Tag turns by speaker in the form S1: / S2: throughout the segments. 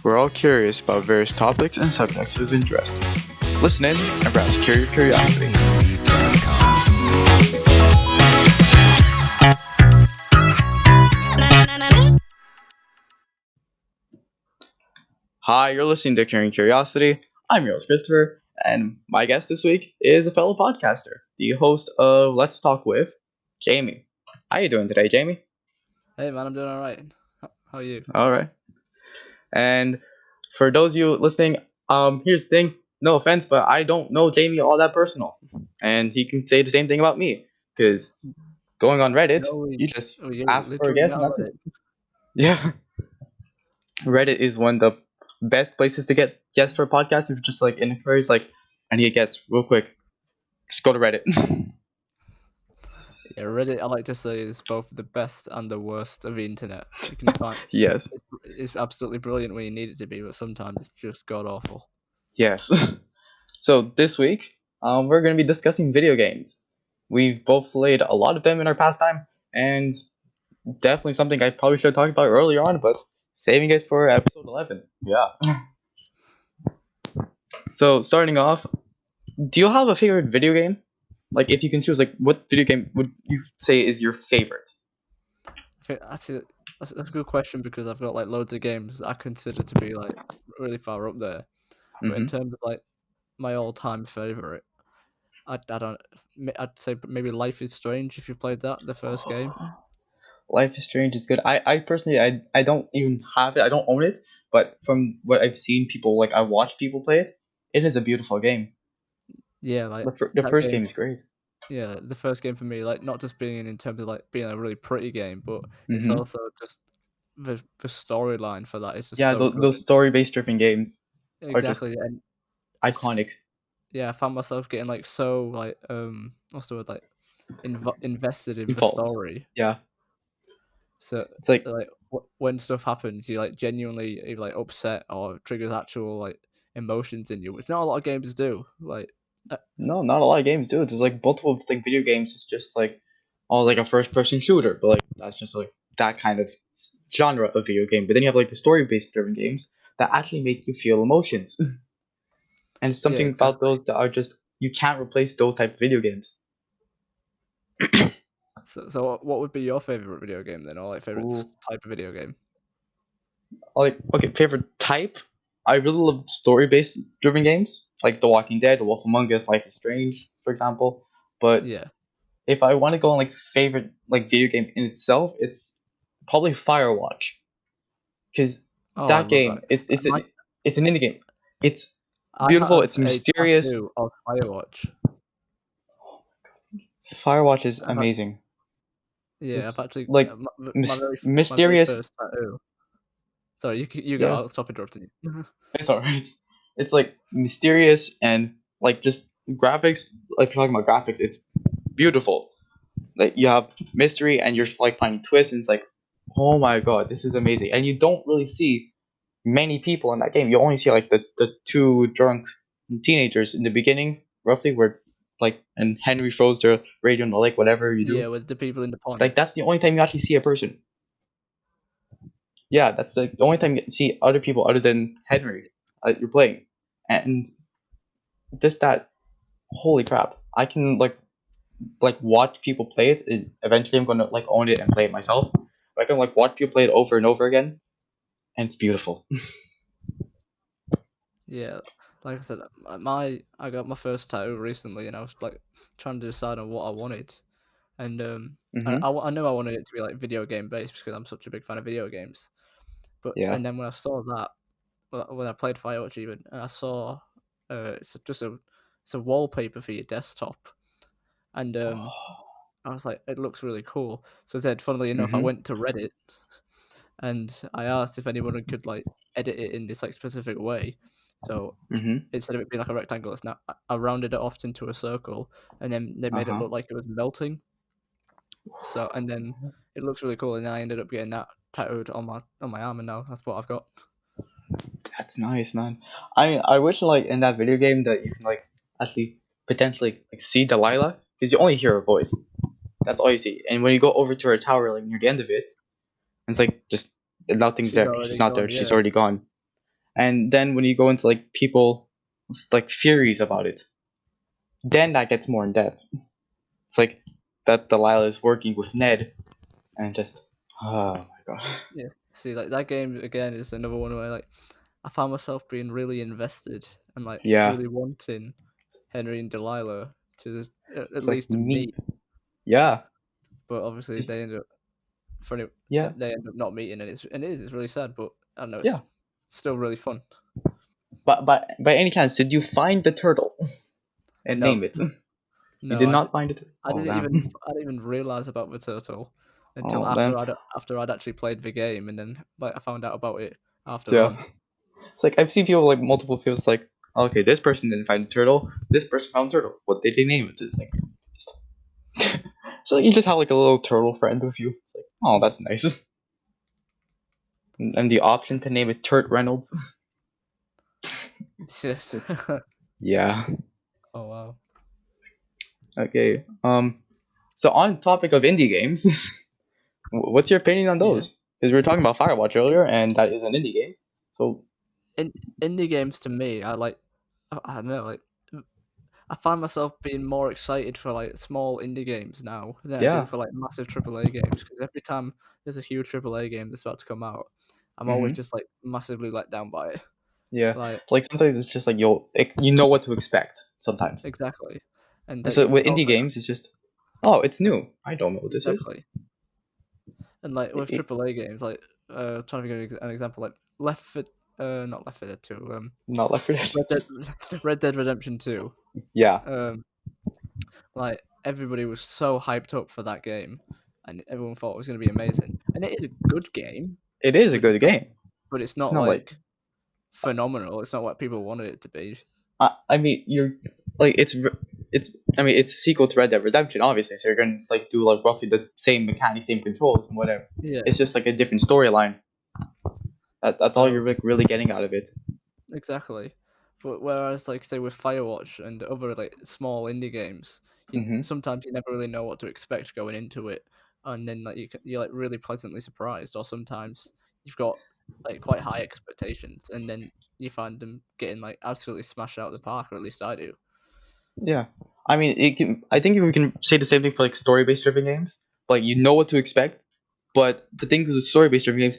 S1: We're all curious about various topics and subjects of interest. Listen in and perhaps cure your curiosity. Hi, you're listening to Curing Curiosity. I'm your host, Christopher, and my guest this week is a fellow podcaster, the host of Let's Talk with Jamie. How you doing today, Jamie?
S2: Hey man, I'm doing all right. How are you?
S1: All right. And for those of you listening, here's the thing. No offense, but I don't know Jamie all that personal, and he can say the same thing about me. Because going on Reddit,
S2: No,
S1: you just
S2: we
S1: ask for a
S2: literally
S1: guest, and
S2: know
S1: that's it.
S2: it.
S1: Yeah, Reddit is one of the best places to get guests for a podcast. If you're just like in a query, like I need a guest real quick, just go to Reddit.
S2: Yeah, Reddit. I like to say is both the best and the worst of the internet. You can find
S1: Yes,
S2: it's absolutely brilliant when you need it to be, but sometimes it's just god awful.
S1: yes. So this week, we're going to be discussing video games. We've both played a lot of them in our pastime, and definitely something I probably should have talked about earlier on, but saving it for episode 11. Yeah. So starting off, do you have a favorite video game? Like, if you can choose, like, what video game would you say is your favorite?
S2: I think that's a good question because I've got like loads of games that I consider to be like really far up there. But in
S1: Mm-hmm.
S2: terms of like my all-time favorite, I don't. I'd say maybe Life is Strange if you played that the first game.
S1: Life is Strange is good. I personally, I don't even have it. I don't own it, but from what I've seen people, like, I watch people play it, it is a beautiful game.
S2: Yeah, like
S1: The
S2: that
S1: first
S2: game.
S1: game is great.
S2: Yeah, the first game for me, like not just being in terms of like being a really pretty game, but it's
S1: Mm-hmm.
S2: also just the storyline for that is just
S1: Yeah,
S2: so good.
S1: those story-based driven games are just
S2: Exactly, and it's
S1: iconic.
S2: yeah, I found myself getting like so like what's the word like invested in the
S1: Involved.
S2: story.
S1: Yeah,
S2: So
S1: it's like
S2: like when stuff happens, you like genuinely either like upset or triggers actual like emotions in you, which not a lot of games do. Like uh,
S1: no, not a lot of games do it. There's like multiple like video games. It's just like like a first-person shooter, but like that's just like that kind of genre of video game. But then you have like the story-based driven games that actually make you feel emotions, and it's
S2: yeah,
S1: something about
S2: exactly.
S1: those that are just you can't replace those type of video games.
S2: So what would be your favorite video game then, or like favorite
S1: Ooh,
S2: type of video game?
S1: like okay, favorite type. I really love story-based driven games, like The Walking Dead, The Wolf Among Us, Life is Strange, for example. But
S2: Yeah.
S1: if I want to go on like favorite like video game in itself, it's probably Firewatch because
S2: Oh, I
S1: that
S2: love
S1: game
S2: that.
S1: it's an indie game. It's
S2: I
S1: beautiful.
S2: have
S1: It's
S2: a
S1: mysterious.
S2: tattoo of Firewatch.
S1: Firewatch is
S2: I've, ac-
S1: amazing.
S2: yeah, I've
S1: It's
S2: actually
S1: like
S2: my very
S1: mysterious.
S2: first tattoo. Sorry, you go.
S1: Yeah,
S2: I'll stop interrupting you.
S1: it's alright. It's like mysterious and like just graphics. Like if you're talking about graphics, it's beautiful. Like you have mystery and you're like finding twists, and it's like, oh my god, this is amazing. And you don't really see many people in that game. You only see like the two drunk teenagers in the beginning, roughly, where like and Henry throws the radio in the lake, whatever you
S2: Yeah,
S1: do.
S2: with the people in the pond.
S1: Like that's the only time you actually see a person. Yeah, that's the only time you get to see other people other than Henry you're playing, and just that. Holy crap! I can like watch people play it. Eventually, I'm gonna like own it and play it myself. I can like watch people play it over and over again, and it's beautiful.
S2: Yeah, like I said, I got my first tattoo recently, and I was like trying to decide on what I wanted, and
S1: Mm-hmm.
S2: I knew I wanted it to be like video game based because I'm such a big fan of video games. But
S1: Yeah.
S2: and then when I saw that, well, when I played Firewatch even, and I saw just it's a wallpaper for your desktop, and I was like, it looks really cool. So then, funnily enough, I
S1: Mm-hmm.
S2: went to Reddit and I asked if anyone could like edit it in this like specific way. So
S1: Mm-hmm.
S2: instead of it being like a rectangle, it's now I rounded it off into a circle, and then they
S1: Uh
S2: made it
S1: huh.
S2: look like it was melting. So and then it looks really cool, and I ended up getting that tattooed on my arm, and now that's what I've got.
S1: That's nice, man. I wish like in that video game that you can like actually potentially like see Delilah because you only hear her voice. That's all you see. And when you go over to her tower, like near the end of it, it's like just nothing's
S2: She's
S1: there. She's
S2: already
S1: not there.
S2: gone.
S1: She's
S2: Yeah,
S1: already gone. And then when you go into like people like theories about it, then that gets more in depth. It's like that Delilah is working with Ned, and just oh my god,
S2: Yeah. See, like that game again is another one where like I found myself being really invested and like
S1: yeah,
S2: really wanting Henry and Delilah to at
S1: it's like
S2: least to
S1: meat.
S2: meet,
S1: Yeah,
S2: but obviously
S1: it's
S2: they end up for any,
S1: yeah,
S2: they end up not meeting, and it's really sad, but I don't know, it's
S1: yeah.
S2: still really fun.
S1: But by any chance, did you find the turtle and
S2: No,
S1: name it? You
S2: no,
S1: did not find it. Oh damn.
S2: I didn't even realize about the turtle until
S1: Oh damn.
S2: after I'd actually played the game, and then like I found out about it after
S1: Yeah.
S2: on.
S1: It's like I've seen people like multiple people. It's like okay, this person didn't find a turtle. This person found a turtle. What did they name it? It's like just so you just have like a little turtle friend with you. It's like oh, that's nice. And the option to name it Turt Reynolds.
S2: Yes.
S1: It's yeah.
S2: Oh wow.
S1: Okay. So on topic of indie games, what's your opinion on
S2: Yeah.
S1: those? Because we were talking about Firewatch earlier, and that is an indie game. So
S2: In indie games to me, I don't know, like I find myself being more excited for like small indie games now than I do
S1: yeah.
S2: for like massive AAA games because every time there's a huge AAA game that's about to come out, I'm always
S1: Mm-hmm.
S2: just like massively let down by it.
S1: Yeah.
S2: Like
S1: Like sometimes it's just like you know what to expect sometimes.
S2: exactly, and
S1: And
S2: that
S1: so
S2: you
S1: with indie
S2: also
S1: games, it's just oh, it's
S2: and
S1: new. I don't know what this is.
S2: exactly, and like with
S1: It,
S2: AAA games, like trying to give an example, like not Left 4 Dead 2,
S1: not Left 4 Dead.
S2: Red Dead Red Dead Redemption 2,
S1: Yeah,
S2: um, like everybody was so hyped up for that game, and everyone thought it was going to be amazing. And it is a good game,
S1: it is a
S2: but it's
S1: good
S2: not.
S1: game.
S2: But it's
S1: It's
S2: not
S1: not like
S2: like phenomenal. It's not what people wanted it to be.
S1: I mean you're like it's I mean it's a sequel to Red Dead Redemption, obviously. So you're gonna like do like roughly the same mechanics, same controls, and whatever.
S2: Yeah.
S1: It's just like a different storyline. That's all
S2: So
S1: you're like really getting out of it.
S2: exactly. But whereas like say with Firewatch and other like small indie games,
S1: Mm-hmm.
S2: sometimes you never really know what to expect going into it, and then like you're like really pleasantly surprised, or sometimes you've got like quite high expectations, and then you find them getting like absolutely smashed out of the park, or at least I do.
S1: Yeah, I mean, it can. I think we can say the same thing for like story-based driven games. Like you know what to expect, but the thing with story-based driven games,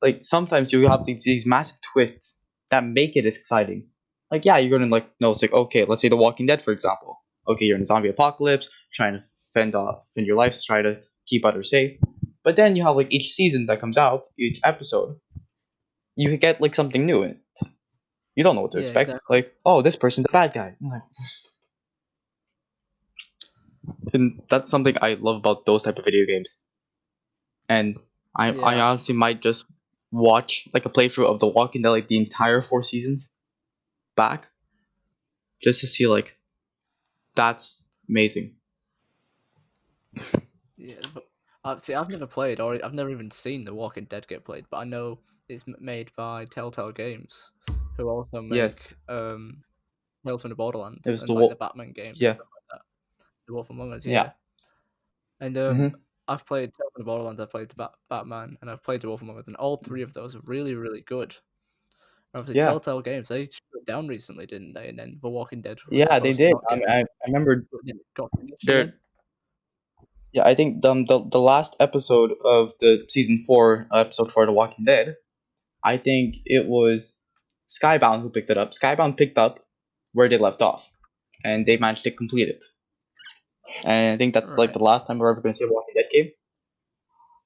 S1: like sometimes you have these massive twists that make it exciting. Like yeah, you're gonna like no, it's like okay, let's say The Walking Dead for example. Okay, you're in a zombie apocalypse, trying to fend your life, try to keep others safe. But then you have like each season that comes out, each episode, you get like something new in it. You don't know what to
S2: Yeah,
S1: expect.
S2: exactly.
S1: Like oh, this person's the bad guy. I'm like, and that's something I love about those type of video games. And I
S2: Yeah,
S1: honestly might just watch like a playthrough of The Walking Dead, like the entire 4 seasons back, just to see like that's amazing.
S2: yeah. But see, I've never played, or I've never even seen The Walking Dead get played. But I know it's made by Telltale Games, who also
S1: Yes,
S2: make Tales from the
S1: it
S2: Borderlands
S1: was
S2: and
S1: the
S2: like the
S1: wolf.
S2: Batman games and
S1: Yeah,
S2: stuff like that. The Wolf Among Us,
S1: yeah.
S2: yeah. And
S1: Hmm.
S2: I've played Tales from the Borderlands, I've played Batman, and I've played The Wolf Among Us, and all three of those are really, really good. And obviously,
S1: Yeah,
S2: Telltale Games they shut it down recently, didn't they? And then The Walking Dead was
S1: yeah. They
S2: supposed to
S1: did.
S2: not
S1: I
S2: get,
S1: mean, I remember
S2: but then it got finished
S1: there.
S2: again.
S1: Yeah, I think the last episode of the season 4, episode 4 of The Walking Dead. I think it was Skybound who picked it up. Skybound picked up where they left off, and they managed to complete it. And I think that's like
S2: Right.
S1: the last time we're ever going to see a Walking Dead game,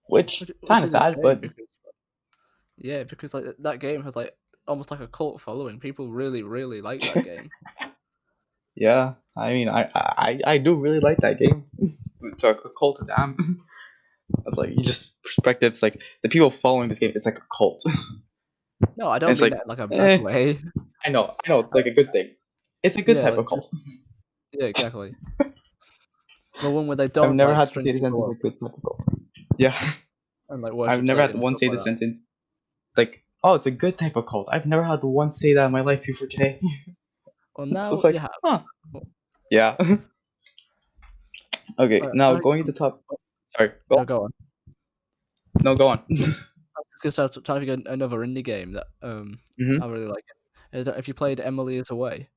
S1: which
S2: Which
S1: kind of
S2: is a
S1: sad,
S2: shame
S1: but
S2: because yeah, because like that game has like almost like a cult following. People really, really like that game.
S1: yeah. I mean, I do really like that game. To a cult, damn. That's like you just perspectives like the people following this game. It's like a cult, and
S2: No, I don't
S1: it's
S2: mean
S1: like,
S2: that in like a bad
S1: eh.
S2: way.
S1: I know, it's like a good thing. It's a good
S2: Yeah,
S1: type of
S2: like
S1: cult.
S2: just yeah, exactly. The one where they
S1: I've
S2: don't
S1: never
S2: like
S1: had to
S2: string
S1: say the
S2: people
S1: sentence
S2: up
S1: like good type of cult. Yeah,
S2: and like
S1: I've
S2: worship
S1: never had
S2: Satan
S1: to
S2: and
S1: once
S2: stuff
S1: say
S2: like
S1: the
S2: that.
S1: sentence like, oh, it's a good type of cult. I've never had to once say that in my life before today.
S2: Well,
S1: So
S2: now
S1: it's
S2: you
S1: like,
S2: have.
S1: huh,
S2: So,
S1: yeah. Okay,
S2: alright,
S1: now
S2: so
S1: going to the top. Sorry, go
S2: no,
S1: on.
S2: go on.
S1: No, go on.
S2: Because I was trying to think of another indie game that I
S1: Mm-hmm.
S2: really like. If you played Emily is Away,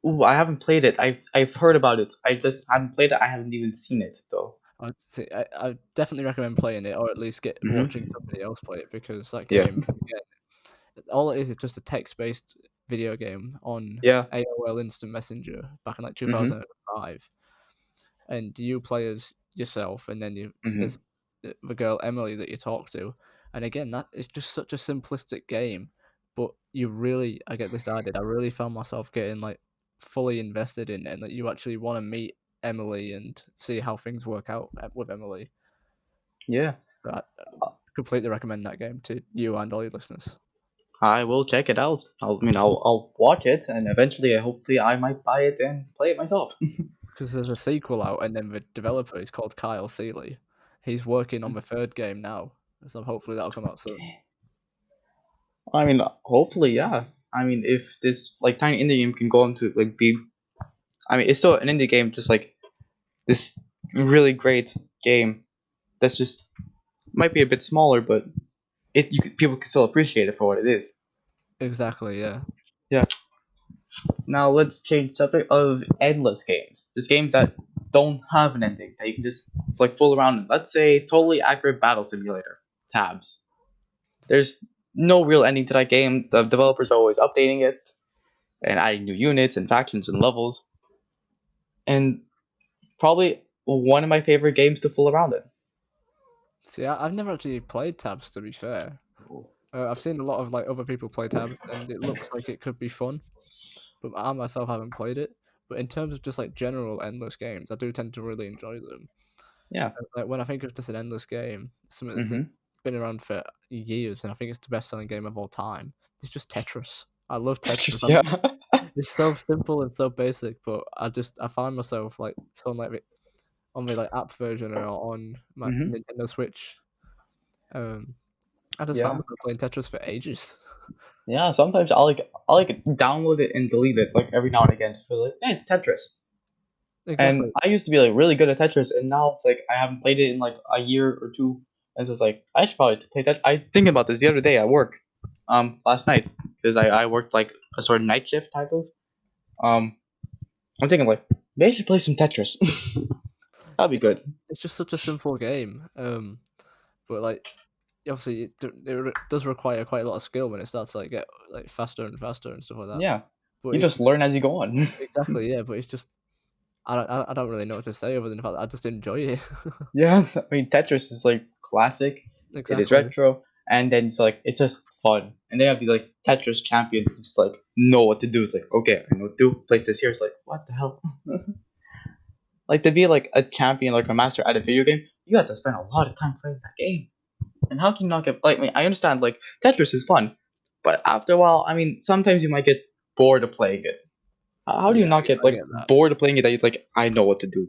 S1: Ooh, I haven't played it. I've heard about it. I just haven't played it. I haven't even seen it though.
S2: I'd say I definitely recommend playing it, or at least get watching
S1: Mm-hmm.
S2: somebody else play it, because that
S1: Yeah.
S2: game, again, all it is just a text-based video game on
S1: Yeah.
S2: AOL Instant Messenger back in like
S1: Mm-hmm.
S2: 2005, and you play as yourself, and then
S1: Mm-hmm.
S2: there's the girl Emily that you talk to, and again, that is just such a simplistic game, but you really, I get this, I did, I really found myself getting like fully invested in it, and that you actually want to meet Emily and see how things work out with Emily.
S1: Yeah.
S2: So I completely recommend that game to you and all your listeners,
S1: I will check it out. I'll watch it, and eventually, hopefully, I might buy it and play it myself.
S2: because there's a sequel out, and then the developer is called Kyle Seeley. He's working on the third game now, so hopefully that'll come out soon.
S1: I mean, hopefully, yeah. I mean, if this like tiny indie game can go on to like be, I mean, it's still an indie game, just like this really great game that's just might be a bit smaller, but people can still appreciate it for what it is.
S2: Exactly, yeah.
S1: Yeah. Now let's change topic of endless games. Just games that don't have an ending that you can just like fool around in. Let's say totally accurate battle simulator tabs. There's no real ending to that game. The developers are always updating it and adding new units and factions and levels. And probably one of my favorite games to fool around in.
S2: See, I've never actually played tabs, to be fair. I've seen a lot of like other people play tabs, and it looks like it could be fun, but I myself haven't played it. But in terms of just like general endless games, I do tend to really enjoy them.
S1: Yeah.
S2: Like when I think of just an endless game, something that's
S1: Mm-hmm.
S2: been around for years, and I think it's the best-selling game of all time. It's just Tetris. I love Tetris.
S1: Tetris, yeah.
S2: It's so simple and so basic, but I find myself like on the like app version or on my
S1: Mm-hmm.
S2: Nintendo Switch. Um, I just found
S1: Yeah.
S2: myself playing Tetris for ages.
S1: Yeah, sometimes I'll like download it and delete it like every now and again to feel like, hey, it's Tetris. And
S2: Exactly.
S1: I used to be like really good at Tetris, and now it's like I haven't played it in like a year or two, and so it's like I should probably play that. I thinking about this the other day at work, last night because I worked like a sort of night shift type of. Um, I'm thinking like maybe I should play some Tetris. That'd be
S2: Yeah,
S1: good.
S2: it's just such a simple game. But like obviously it does require quite a lot of skill when it starts to like get like faster and faster and stuff like that.
S1: Yeah,
S2: But
S1: you
S2: it's
S1: just learn as you go on.
S2: exactly, yeah. But it's just I don't really know what to say other than the fact that I just enjoy it.
S1: Yeah, I mean Tetris is like classic. It is
S2: Exactly.
S1: retro, and then it's just fun. And they have these like Tetris champions who just like know what to do. It's like okay, I know what to do. Place this here. It's like what the hell? Like to be like a champion, like a master at a video game, you have to spend a lot of time playing that game. And how can you not get like? I mean, I understand like Tetris is fun, but after a while, I mean, sometimes you might get bored of playing it. How do you
S2: Yeah,
S1: not get
S2: I
S1: like
S2: get that.
S1: bored of playing it that you like? I know what to do.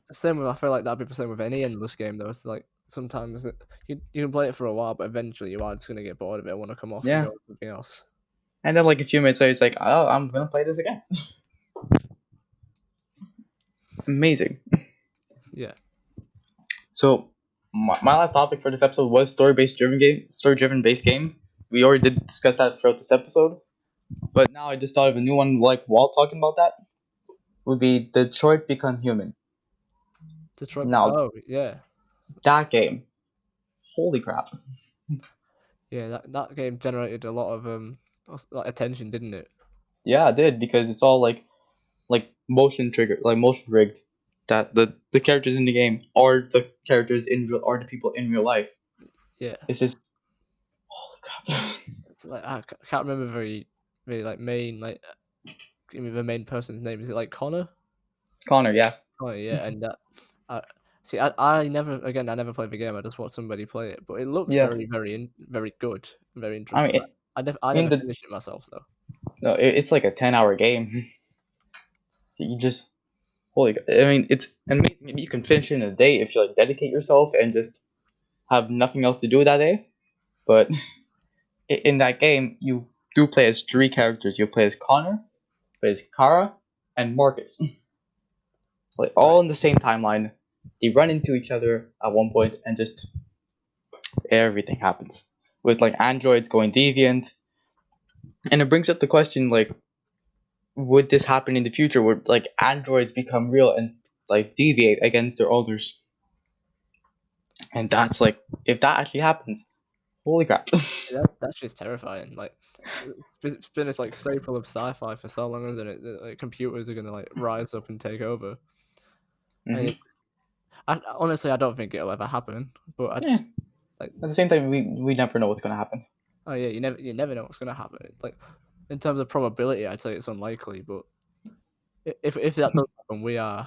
S2: The same with I feel like that'd be the same with any endless game though. It's like sometimes you can play it for a while, but eventually you are just gonna get bored of it, want to come off and
S1: Yeah,
S2: go to something else.
S1: and then like a few minutes later, it's like, oh, I'm gonna play this again. Amazing.
S2: Yeah.
S1: So my last topic for this episode was story driven based games. We already did discuss that throughout this episode, but now I just thought of a new one. Like while talking about that, would be Detroit Become Human.
S2: Detroit.
S1: Now
S2: Oh yeah,
S1: that game, holy crap!
S2: yeah. That game generated a lot of like attention, didn't it?
S1: Yeah, I did because it's all like motion trigger, like motion rigged. That the characters in the game are the characters in real, are the people in real life.
S2: Yeah.
S1: It's just holy crap.
S2: It's like I can't remember very like main like give me the main person's name. Is it like Connor?
S1: Connor, yeah,
S2: Connor, yeah. And that I see. I never again. I never played the game. I just watched somebody play it, but it looks
S1: yeah.
S2: very good, very
S1: I
S2: interesting.
S1: mean,
S2: I
S1: I mean
S2: never
S1: the
S2: finished it myself though.
S1: no, it's like a 10-hour game. You just holy. I mean, it's amazing. Maybe you can finish it in a day if you like dedicate yourself and just have nothing else to do that day. But in that game, you do play as three characters. You play as Connor, play as Kara, and Marcus. Like
S2: Right.
S1: all in the same timeline. They run into each other at one point and just everything happens with like androids going deviant, and it brings up the question like, would this happen in the future? Would like androids become real and like deviate against their owners? And that's like, if that actually happens, holy crap.
S2: That's just terrifying. Like, it's been this like staple of sci-fi for so long, isn't it? That like, computers are gonna like rise up and take over. And
S1: Hmm.
S2: honestly, I don't think it'll ever happen. But I
S1: Yeah.
S2: just like,
S1: At the same time, we never know what's gonna happen.
S2: oh yeah, you never know what's gonna happen. It's like, in terms of probability, I'd say it's unlikely. But if that does happen, uh,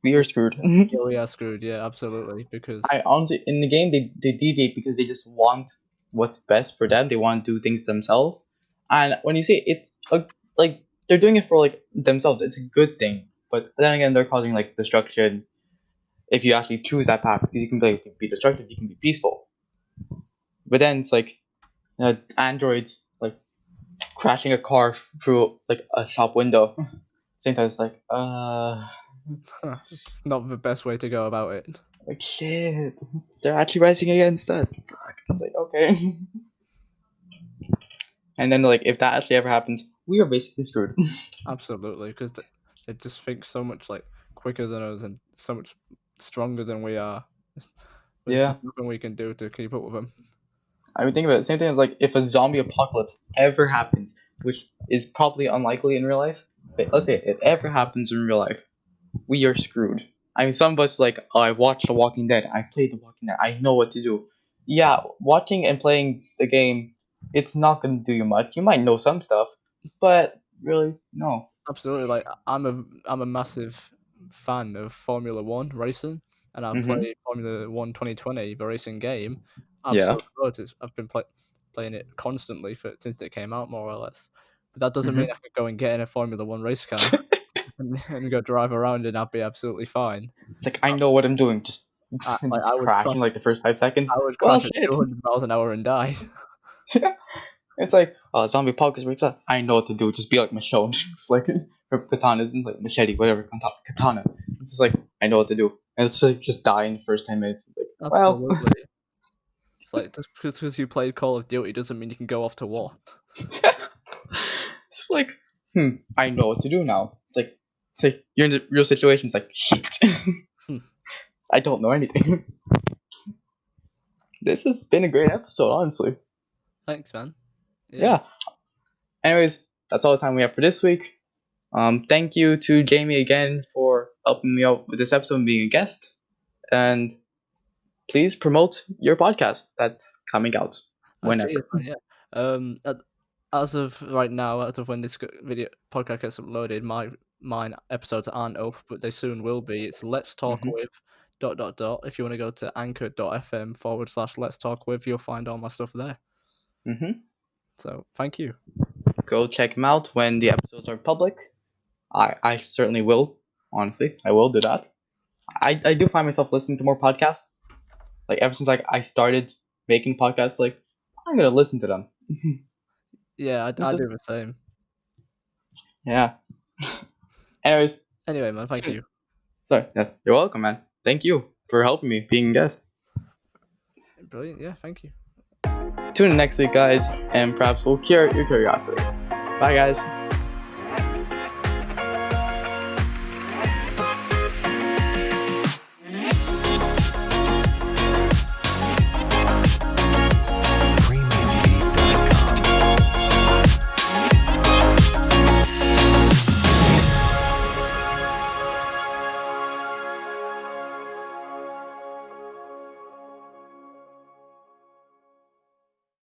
S1: We
S2: we,
S1: are screwed.
S2: yeah, we are screwed. Yeah, absolutely.
S1: I
S2: Because
S1: honestly, in the game, they deviate because they just want what's best for them. They want to do things themselves. And when you say it's a, like they're doing it for like themselves, it's a good thing. But then again, they're causing like destruction if you actually choose that path, because you can be destructive, you can be peaceful. But then it's like androids like crashing a car through like a shop window. Same time, it's
S2: it's not the best way to go about it.
S1: like shit, they're actually rising against us. Fuck. It's like okay. And then like if that actually ever happens, we are basically screwed.
S2: Absolutely, because they just think so much like quicker than us and so much stronger than we are. There's
S1: Yeah,
S2: just nothing we can do to keep up with them.
S1: I would think about it. Same thing as like if a zombie apocalypse ever happens, which is probably unlikely in real life. But let's say it ever happens in real life, we are screwed. I mean, some of us like, oh, I watched The Walking Dead. I played The Walking Dead. I know what to do. Yeah, watching and playing the game, it's not going to do you much. You might know some stuff, but really, no.
S2: Absolutely, like I'm a massive fan of Formula One racing, and I
S1: Mhm.
S2: play Formula One 2020, the racing game.
S1: Yeah.
S2: Absolutely, loads. I've been playing it constantly since it came out, more or less. But that doesn't mean
S1: Mhm.
S2: I could go and get in a Formula One race car and go drive around, and I'd be absolutely fine.
S1: It's like I know what I'm doing. Just
S2: Like
S1: just crash in like the first 5 seconds.
S2: I would
S1: Well,
S2: crash at
S1: shit.
S2: 200 miles an hour and die.
S1: It's like zombie apocalypse breaks out. I know what to do. Just be like Michonne. It's like her katana isn't like machete, whatever katana. It's just like I know what to do, and it's like just die in the first 10 minutes. It's like well,
S2: Absolutely. It's like just because you played Call of Duty doesn't mean you can go off to war.
S1: it's like I know what to do now. It's like you're in the real situation. It's like shit. I don't know anything. This has been a great episode, honestly.
S2: Thanks, man. Yeah.
S1: Yeah. Anyways, that's all the time we have for this week. Thank you to Jamie again for helping me out with this episode and being a guest. And please promote your podcast that's coming out
S2: Oh, cheers,
S1: whenever.
S2: man. Yeah. As of right now, as of when this video podcast gets uploaded, mine episodes aren't up, but they soon will be. It's Let's Talk
S1: Hmm.
S2: With dot dot dot. If you want to go to anchor.fm/ Let's Talk With, you'll find all my stuff there.
S1: Hmm.
S2: So thank you.
S1: Go check them out when the episodes are public. I certainly will. Honestly, I will do that. I do find myself listening to more podcasts. Like ever since like I started making podcasts, like I'm gonna listen to them.
S2: Yeah,
S1: It's
S2: I
S1: just
S2: do the same.
S1: yeah. Anyways,
S2: Anyway, man, thank you.
S1: sorry. Yeah, you're welcome, man. Thank you for helping me being a guest.
S2: Brilliant. Yeah, thank you.
S1: Tune in next week, guys, and perhaps we'll cure your curiosity. Bye, guys.